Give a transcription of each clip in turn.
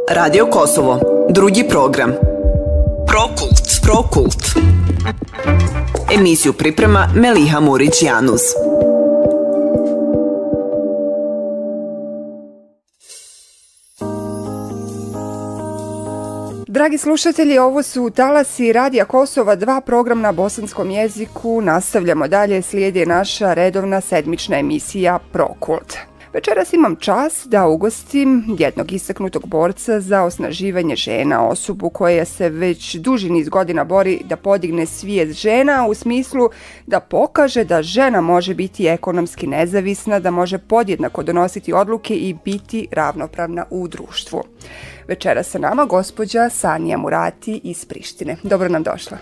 Radio Kosovo, drugi program. Prokult. Emisiju priprema Meliha Murić-Januz. Dragi slušatelji, ovo su talasi Radija Kosova, 2 program na bosanskom jeziku. Nastavljamo dalje, slijedi naša redovna sedmična emisija Prokult. Večeras imam čast da ugostim jednog istaknutog borca za osnaživanje žena, osobu koja se već duži niz godina bori da podigne svijest žena u smislu da pokaže da žena može biti ekonomski nezavisna, da može podjednako donositi odluke i biti ravnopravna u društvu. Večeras sa nama gospođa Sanija Murati iz Prištine. Dobro nam došla.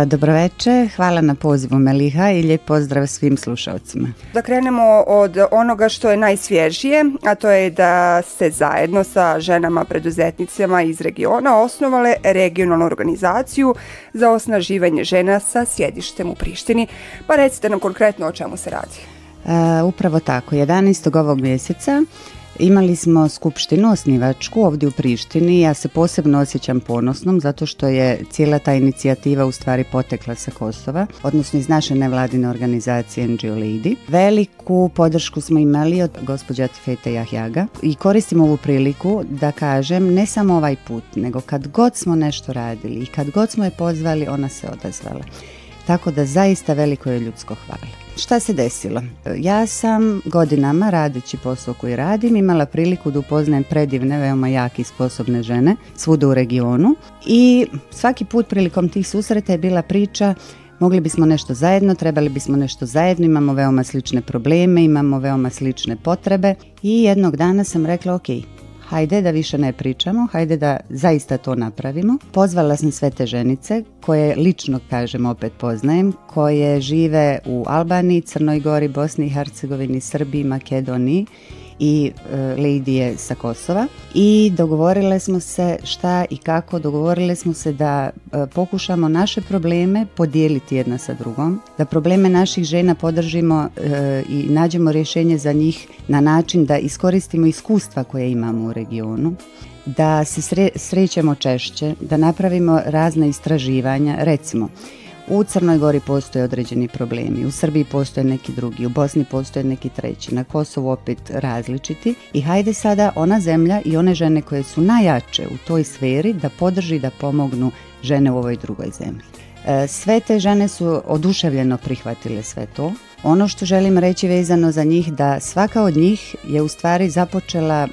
Dobro večer, hvala na pozivu Meliha i lijep pozdrav svim slušalcima. Da krenemo od onoga što je najsvježije, a to je da ste zajedno sa ženama preduzetnicama iz regiona osnovale regionalnu organizaciju za osnaživanje žena sa sjedištem u Prištini. Pa recite nam konkretno o čemu se radi. Upravo tako, 11. ovog mjeseca imali smo skupštinu osnivačku ovdje u Prištini. Ja se posebno osjećam ponosnom zato što je cijela ta inicijativa u stvari potekla sa Kosova, odnosno iz naše nevladine organizacije NGO Lady. Veliku podršku smo imali od gospođa Fete Jahjaga i koristim ovu priliku da kažem ne samo ovaj put, nego kad god smo nešto radili i kad god smo je pozvali, ona se odazvala. Tako da zaista veliko je ljudsko hvala. Šta se desilo? Ja sam godinama, radeći posao koji radim, imala priliku da upoznajem predivne, veoma jake i sposobne žene svuda u regionu i svaki put prilikom tih susreta je bila priča mogli bismo nešto zajedno, trebali bismo nešto zajedno, imamo veoma slične probleme, imamo veoma slične potrebe i jednog dana sam rekla ok, hajde da više ne pričamo, hajde da zaista to napravimo. Pozvala sam sve te ženice koje lično, kažem, opet poznajem, koje žive u Albaniji, Crnoj Gori, Bosni i Hercegovini, Srbiji, Makedoniji i Lady je sa Kosova i dogovorile smo se šta i kako, dogovorile smo se da pokušamo naše probleme podijeliti jedna sa drugom, da probleme naših žena podržimo i nađemo rješenje za njih na način da iskoristimo iskustva koje imamo u regionu, da se srećemo češće, da napravimo razna istraživanja, recimo u Crnoj Gori postoje određeni problemi, u Srbiji postoje neki drugi, u Bosni postoje neki treći, na Kosovu opet različiti i hajde sada ona zemlja i one žene koje su najjače u toj sferi da podrži, da pomognu žene u ovoj drugoj zemlji. Sve te žene su oduševljeno prihvatile sve to. Ono što želim reći vezano za njih da svaka od njih je u stvari započela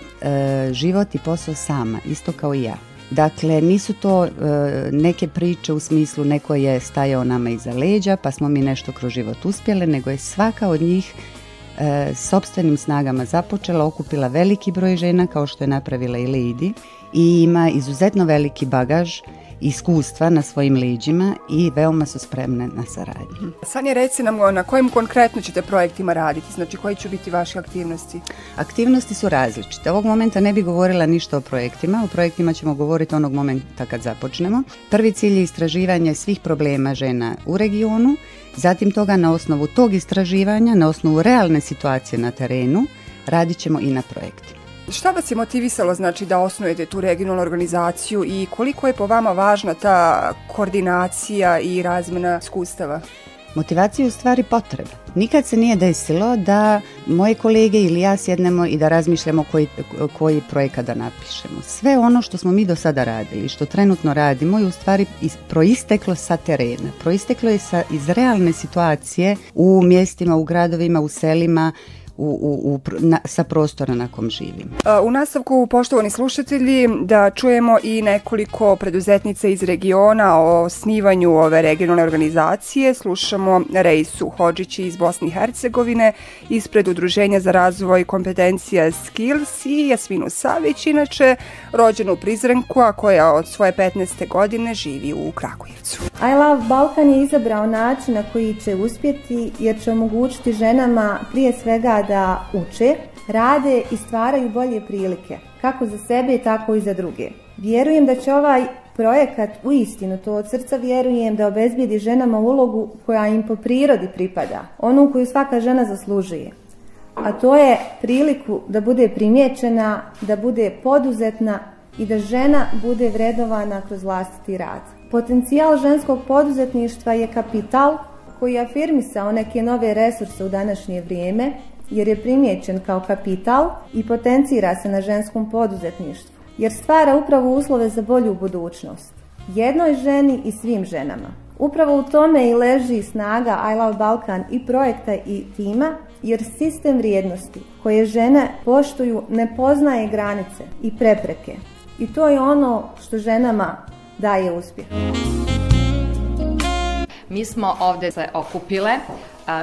život i posao sama, isto kao i ja. Dakle, nisu to neke priče u smislu neko je stajao nama iza leđa pa smo mi nešto kroz život uspjele, nego je svaka od njih sopstvenim snagama započela, okupila veliki broj žena kao što je napravila i Lady i ima izuzetno veliki bagaž iskustva na svojim leđima i veoma su spremne na saradnju. Sanja, reci nam na kojim konkretno ćete projektima raditi, znači koji će biti vaše aktivnosti? Aktivnosti su različite. Ovog momenta ne bih govorila ništa o projektima ćemo govoriti onog momenta kad započnemo. Prvi cilj je istraživanje svih problema žena u regionu, zatim toga na osnovu tog istraživanja, na osnovu realne situacije na terenu, radit ćemo i na projektima. Šta vas je motivisalo znači da osnujete tu regionalnu organizaciju i koliko je po vama važna ta koordinacija i razmjena iskustava? Motivacija je u stvari potreba. Nikad se nije desilo da moje kolege ili ja sjednemo i da razmišljamo koji projekat da napišemo. Sve ono što smo mi do sada radili, što trenutno radimo je u stvari proisteklo sa terena. Proisteklo je iz realne situacije u mjestima, u gradovima, u selima, sa prostora na kom živim. U nastavku, poštovani slušatelji, da čujemo i nekoliko preduzetnica iz regiona o osnivanju ove regionalne organizacije. Slušamo Reisu Hodžić iz Bosne i Hercegovine ispred Udruženja za razvoj kompetencija Skills i Jasminu Savić, inače rođenu u Prizrenku, a koja od svoje 15. godine živi u Kragujevcu. I Love Balkan je izabrao način na koji će uspjeti jer će omogućiti ženama prije svega da uče, rade i stvaraju bolje prilike, kako za sebe, tako i za druge. Vjerujem da će ovaj projekat, uistinu to od srca vjerujem, da obezbijedi ženama ulogu koja im po prirodi pripada, onu koju svaka žena zaslužuje. A to je priliku da bude primijećena, da bude poduzetna i da žena bude vrednovana kroz vlastiti rad. Potencijal ženskog poduzetništva je kapital koji je afirmisao neke nove resurse u današnje vrijeme, jer je primijećen kao kapital i potencira se na ženskom poduzetništvu, jer stvara upravo uslove za bolju budućnost jednoj ženi i svim ženama. Upravo u tome i leži snaga I Love Balkan i projekta i tima, jer sistem vrijednosti koje žene poštuju ne poznaje granice i prepreke. I to je ono što ženama daje uspjeh. Mi smo ovdje se okupile,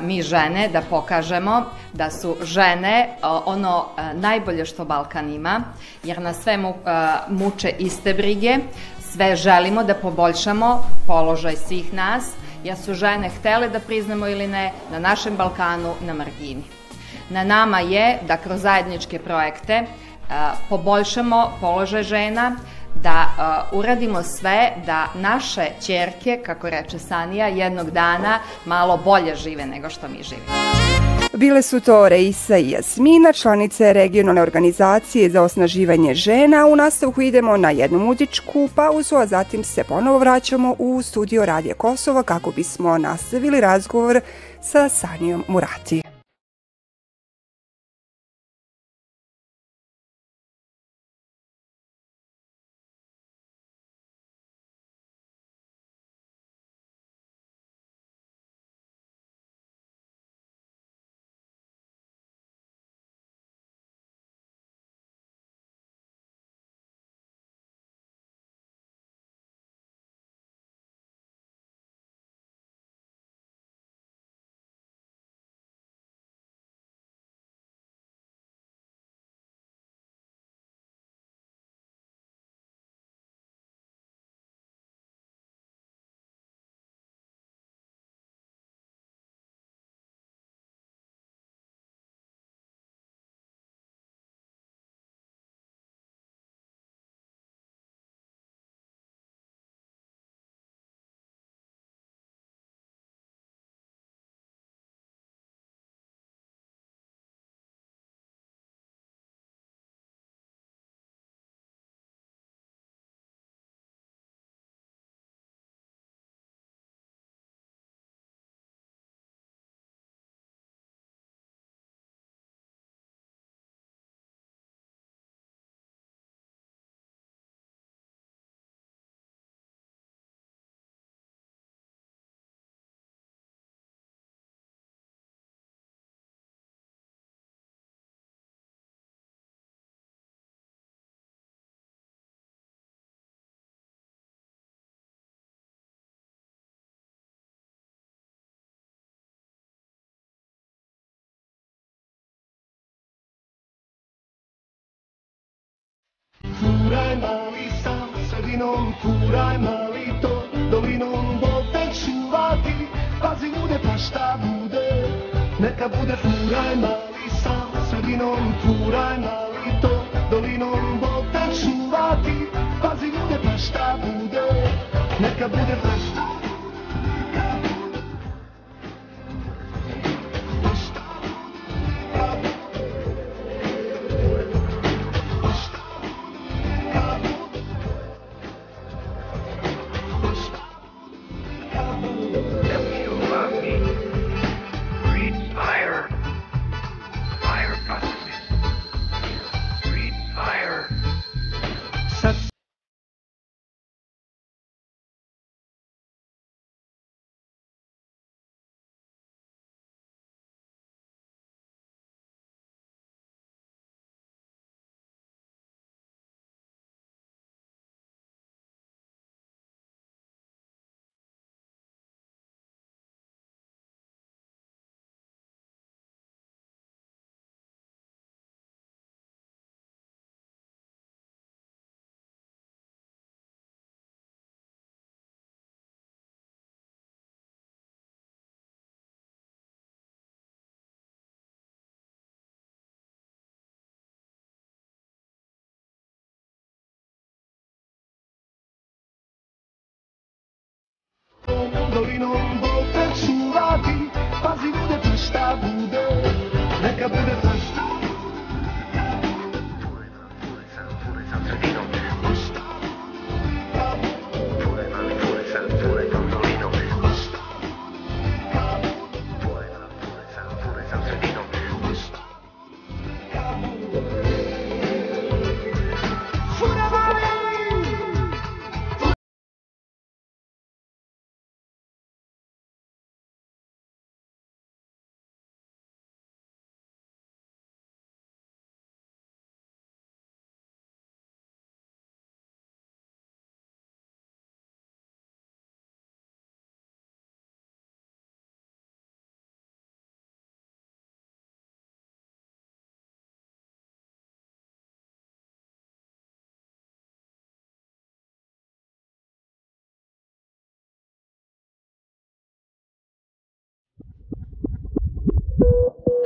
mi žene, da pokažemo da su žene ono najbolje što Balkan ima, jer nas sve muče iste brige, sve želimo da poboljšamo položaj svih nas, jer su žene htjele da priznamo ili ne na našem Balkanu na margini. Na nama je da kroz zajedničke projekte poboljšamo položaj žena, da uradimo sve da naše ćerke, kako reče Sanija, jednog dana malo bolje žive nego što mi živimo. Bile su to Reisa i Jasmina, članice regionalne organizacije za osnaživanje žena. U nastavku idemo na jednu muzičku pauzu, a zatim se ponovo vraćamo u studio Radija Kosovo kako bismo nastavili razgovor sa Sanijom Murati. Furaj mali sam, sredinom furaj mali to, dolinom bote čuvati, pazi ljude pa šta bude, neka bude furaj mali sam, sredinom furaj mali to, dolinom bote čuvati, pazi ljude pa šta bude, neka bude pa šta bude. Dolinom bote čuvati, pazi ljude pa šta bude, neka bude pa šta bude. Furaj sam sredinom,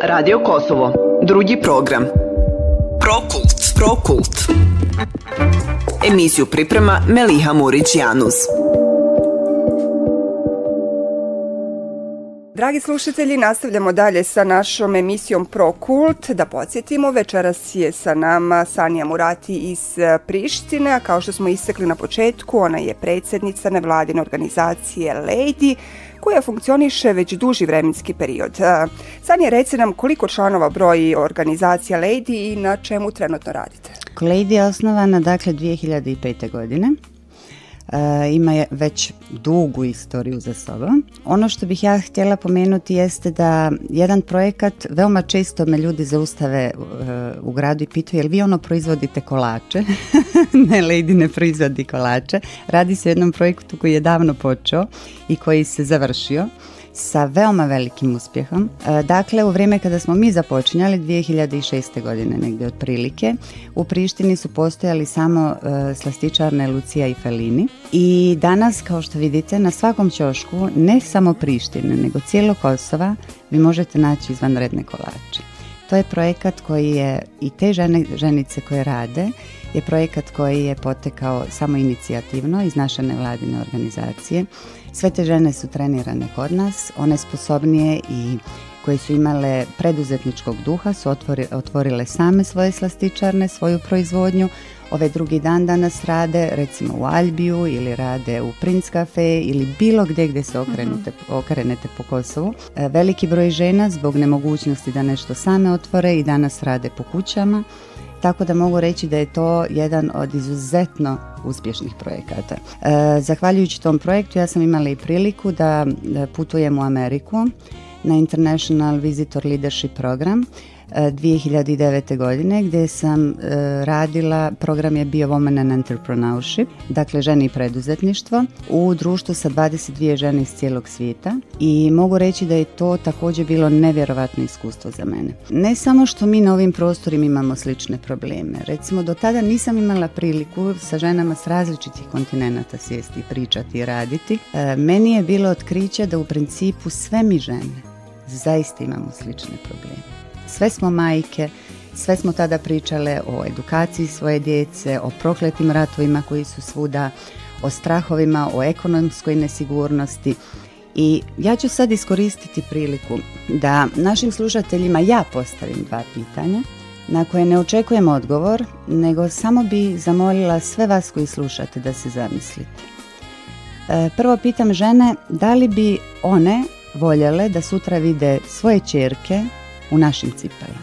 Radio Kosovo, drugi program. Prokult. Emisiju priprema Meliha Murić-Januz. Dragi slušatelji, nastavljamo dalje sa našom emisijom Prokult. Da podsjetimo, večeras je sa nama Sanja Murati iz Prištine, a kao što smo istakli na početku, ona je predsjednica nevladine organizacije Lady, koja funkcioniše već duži vremenski period. Sanja, reci nam koliko članova broji organizacija Lady i na čemu trenutno radite? Lady je osnovana 2005. godine. Ima je već dugu istoriju za sobom. Ono što bih ja htjela pomenuti jeste da jedan projekat, veoma često me ljudi zaustave u gradu i pitaju jel vi proizvodite kolače? Ne, Lady ne proizvodi kolače. Radi se o jednom projektu koji je davno počeo i koji se završio sa veoma velikim uspjehom. Dakle, u vrijeme kada smo mi započinjali 2006. godine negdje otprilike, u Prištini su postojali samo slastičarne Lucija i Felini i danas, kao što vidite, na svakom ćošku, ne samo Prištine, nego cijelo Kosova, vi možete naći izvanredne kolače. To je projekat koji je, i te ženice koje rade, je projekat koji je potekao samo inicijativno iz naše nevladine organizacije. Sve te žene su trenirane kod nas, one sposobnije i koje su imale preduzetničkog duha su otvorile same svoje slastičarne, svoju proizvodnju. Ove drugi dan danas rade recimo u Albiju ili rade u Prince Cafe ili bilo gdje se okrenete po Kosovu. Veliki broj žena zbog nemogućnosti da nešto same otvore i danas rade po kućama. Tako da mogu reći da je to jedan od izuzetno uspješnih projekata. Zahvaljujući tom projektu ja sam imala i priliku da putujem u Ameriku na International Visitor Leadership Program 2009. godine gdje sam radila, program je bio Women and Entrepreneurship, dakle žene i preduzetništvo u društvu sa 22 žene iz cijelog svijeta i mogu reći da je to također bilo nevjerovatno iskustvo za mene. Ne samo što mi na ovim prostorima imamo slične probleme, recimo do tada nisam imala priliku sa ženama s različitih kontinenata sjesti, pričati i raditi. Meni je bilo otkriće da u principu sve mi žene zaista imamo slične probleme. Sve smo majke, sve smo tada pričale o edukaciji svoje djece, o prokletim ratovima koji su svuda, o strahovima, o ekonomskoj nesigurnosti. I ja ću sad iskoristiti priliku da našim slušateljima ja postavim 2 pitanja na koje ne očekujem odgovor, nego samo bi zamolila sve vas koji slušate da se zamislite. Prvo pitam žene, da li bi one voljele da sutra vide svoje ćerke u našim cipelama?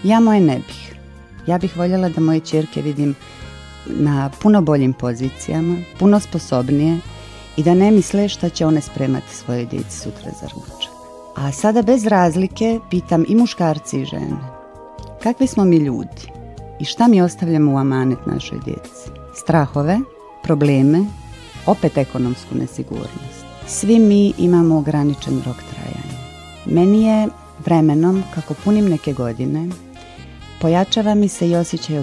Ja moje ne bih. Ja bih voljela da moje ćerke vidim na puno boljim pozicijama, puno sposobnije i da ne misle šta će one spremati svoje djeci sutra za ručak. A sada bez razlike pitam i muškarci i žene. Kakvi smo mi ljudi i šta mi ostavljamo u amanet našoj djeci? Strahove, probleme, opet ekonomsku nesigurnost. Svi mi imamo ograničen rok trajanja. Meni je vremenom, kako punim neke godine, pojačava mi se i osjećaj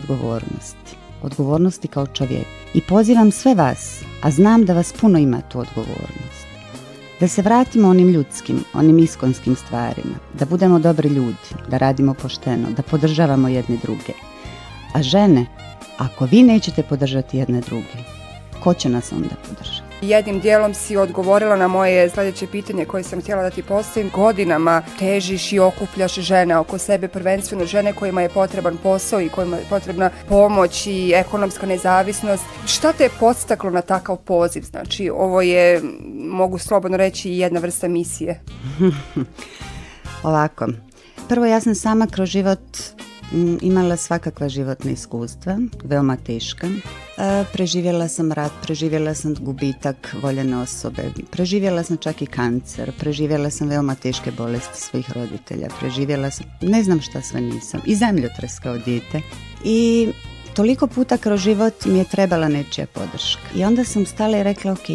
odgovornosti kao čovjek. I pozivam sve vas, a znam da vas puno ima tu odgovornost, da se vratimo onim ljudskim, onim iskonskim stvarima, da budemo dobri ljudi, da radimo pošteno, da podržavamo jedne druge. A žene, ako vi nećete podržati jedne druge, ko će nas onda podržati? Jednim dijelom si odgovorila na moje sljedeće pitanje koje sam htjela da ti postavim. Godinama težiš i okupljaš žene oko sebe, prvenstveno žene kojima je potreban posao i kojima je potrebna pomoć i ekonomska nezavisnost. Šta te je podstaklo na takav poziv? Znači, ovo je, mogu slobodno reći, jedna vrsta misije. Ovako, prvo ja sam sama kroz život imala svakakva životna iskustva, veoma teška. Preživjela sam rat, preživjela sam gubitak voljene osobe, preživjela sam čak i kancer, preživjela sam veoma teške bolesti svojih roditelja, preživjela sam, ne znam šta sve nisam, i zemljotres kao dijete. I toliko puta kroz život mi je trebala nečija podrška. I onda sam stala i rekla, ok,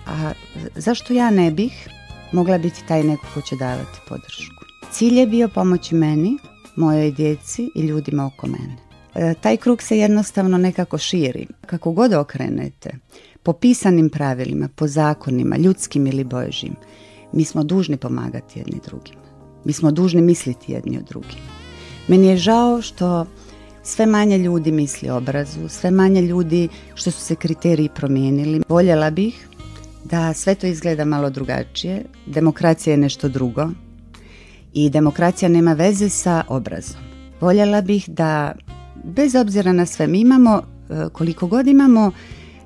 a zašto ja ne bih mogla biti taj neko ko će davati podršku? Cilj je bio pomoći meni, mojoj djeci i ljudima oko mene. Taj krug se jednostavno nekako širi. Kako god okrenete, po pisanim pravilima, po zakonima, ljudskim ili božjim, mi smo dužni pomagati jedni drugima. Mi smo dužni misliti jedni o drugim. Meni je žao što sve manje ljudi misli o obrazu, sve manje ljudi što su se kriteriji promijenili. Voljela bih da sve to izgleda malo drugačije. Demokracija je nešto drugo i demokracija nema veze sa obrazom. Voljela bih da, bez obzira na sve, mi imamo, koliko god imamo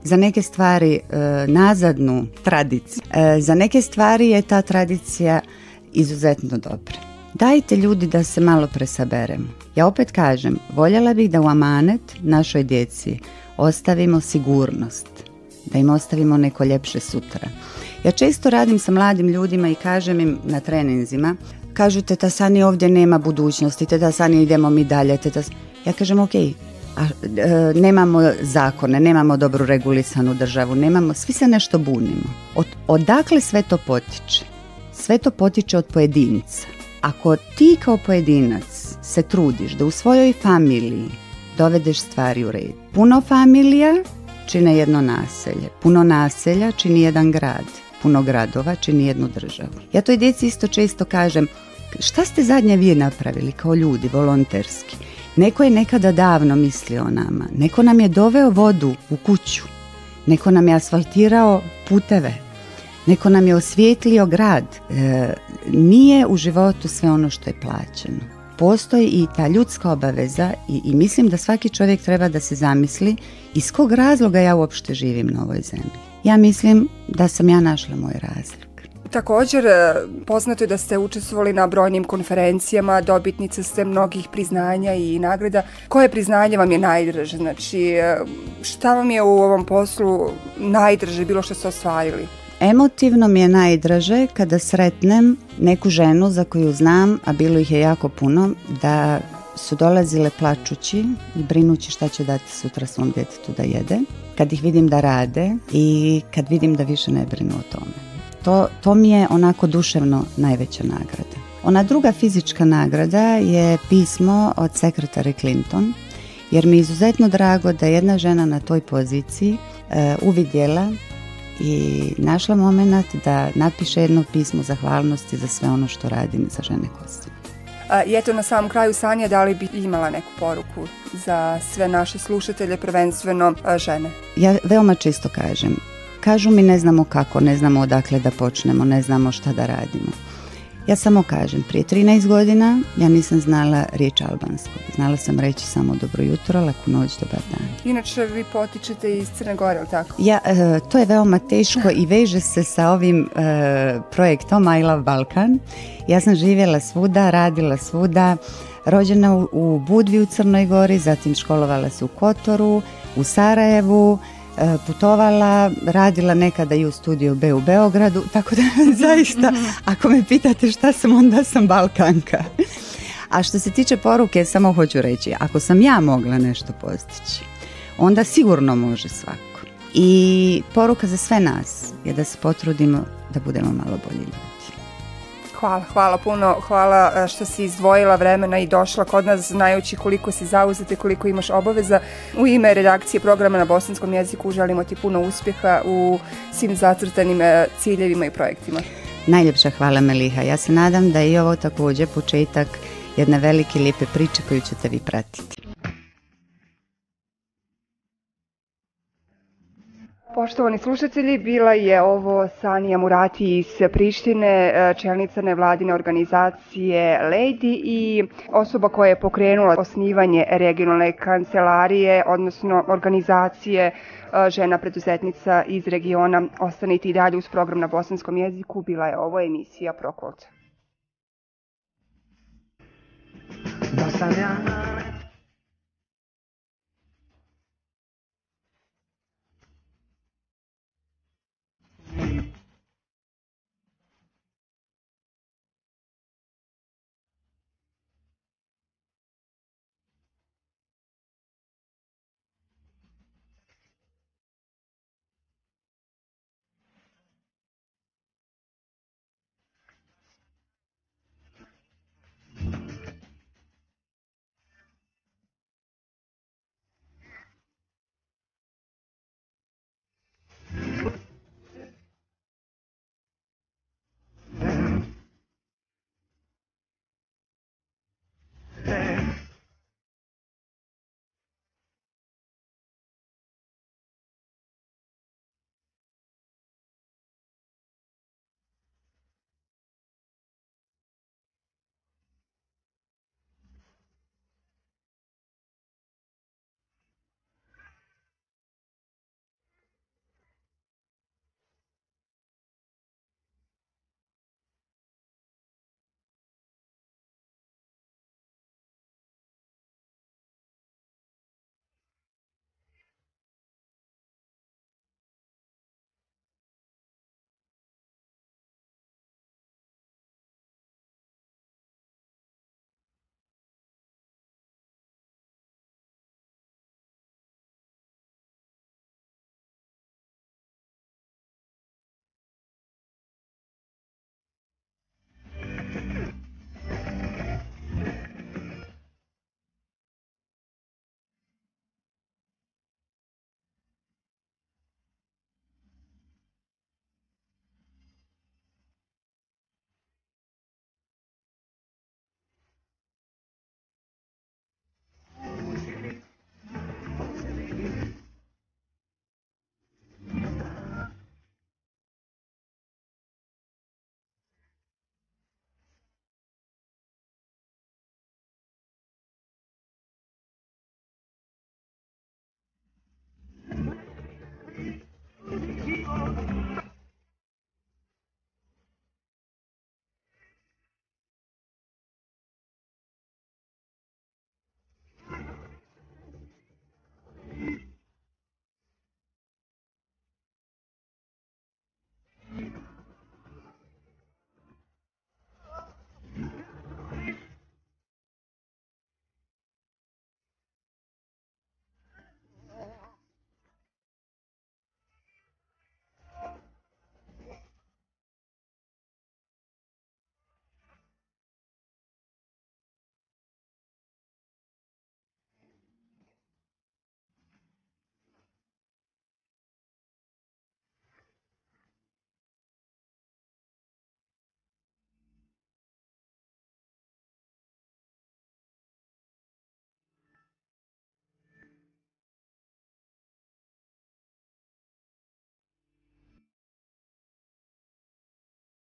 za neke stvari nazadnu tradiciju, za neke stvari je ta tradicija izuzetno dobra. Dajte ljudi da se malo presaberemo. Ja opet kažem, voljela bih da u amanet našoj djeci ostavimo sigurnost, da im ostavimo neko ljepše sutra. Ja često radim sa mladim ljudima i kažem im na treninzima, kažu teta Sani ovdje nema budućnosti, teta Sani idemo mi dalje. Ja kažem ok, nemamo zakone, nemamo dobro regulisanu državu, svi se nešto bunimo. Odakle sve to potiče? Sve to potiče od pojedinca. Ako ti kao pojedinac se trudiš da u svojoj familiji dovedeš stvari u red, puno familija čine jedno naselje, puno naselja čini jedan grad, puno gradova čini jednu državu. Ja toj djeci isto često kažem, šta ste zadnje vi napravili kao ljudi, volonterski? Neko je nekada davno mislio o nama, neko nam je doveo vodu u kuću, neko nam je asfaltirao puteve, neko nam je osvijetlio grad. Nije u životu sve ono što je plaćeno. Postoji i ta ljudska obaveza i mislim da svaki čovjek treba da se zamisli iz kog razloga ja uopšte živim na ovoj zemlji. Ja mislim da sam ja našla moj razlog. Također, poznato je da ste učestvovali na brojnim konferencijama, dobitnica ste mnogih priznanja i nagrada. Koje priznanje vam je najdraže? Znači, šta vam je u ovom poslu najdraže bilo što ste ostvarili? Emotivno mi je najdraže kada sretnem neku ženu za koju znam, a bilo ih je jako puno, da su dolazile plačući i brinući šta će dati sutra svom djetetu da jede. Kad ih vidim da rade i kad vidim da više ne brinu o tome. To mi je onako duševno najveća nagrada. Ona druga fizička nagrada je pismo od sekretare Clinton, jer mi je izuzetno drago da jedna žena na toj poziciji uvidjela i našla moment da napiše jedno pismo zahvalnosti za sve ono što radim za žene Kosova. I eto, na samom kraju, Sanja, da li bi imala neku poruku za sve naše slušatelje, prvenstveno žene? Ja veoma često kažu mi ne znamo kako, ne znamo odakle da počnemo, ne znamo šta da radimo. Ja samo kažem, prije 13 godina ja nisam znala riječ albanskog. Znala sam reći samo dobro jutro, laku noć, dobar dan. Inače, vi potičete iz Crne Gore, ili tako? To je veoma teško i veže se sa ovim projektom I Love Balkan. Ja sam živjela svuda, radila svuda, rođena u Budvi u Crnoj Gori, zatim školovala se u Kotoru, u Sarajevu, putovala, radila nekada i u studiju B u Beogradu, tako da zaista, ako me pitate šta sam, onda sam Balkanka. A što se tiče poruke, samo hoću reći, ako sam ja mogla nešto postići, onda sigurno može svako. I poruka za sve nas je da se potrudimo da budemo malo bolji ljudi. Hvala puno, hvala što si izdvojila vremena i došla kod nas znajući koliko si zauzeta i koliko imaš obaveza. U ime redakcije programa na bosanskom jeziku želimo ti puno uspjeha u svim zacrtanim ciljevima i projektima. Najljepša hvala, Meliha. Ja se nadam da je i ovo također početak jedne velike lijepe priče koju ćete vi pratiti. Poštovani slušatelji, bila je ovo Sanja Murati iz Prištine, čelnica nevladine organizacije Lady i osoba koja je pokrenula osnivanje regionalne kancelarije, odnosno organizacije žena preduzetnica iz regiona. Ostanite i dalje uz program na bosanskom jeziku, bila je ovo emisija Prokult. Da sam ja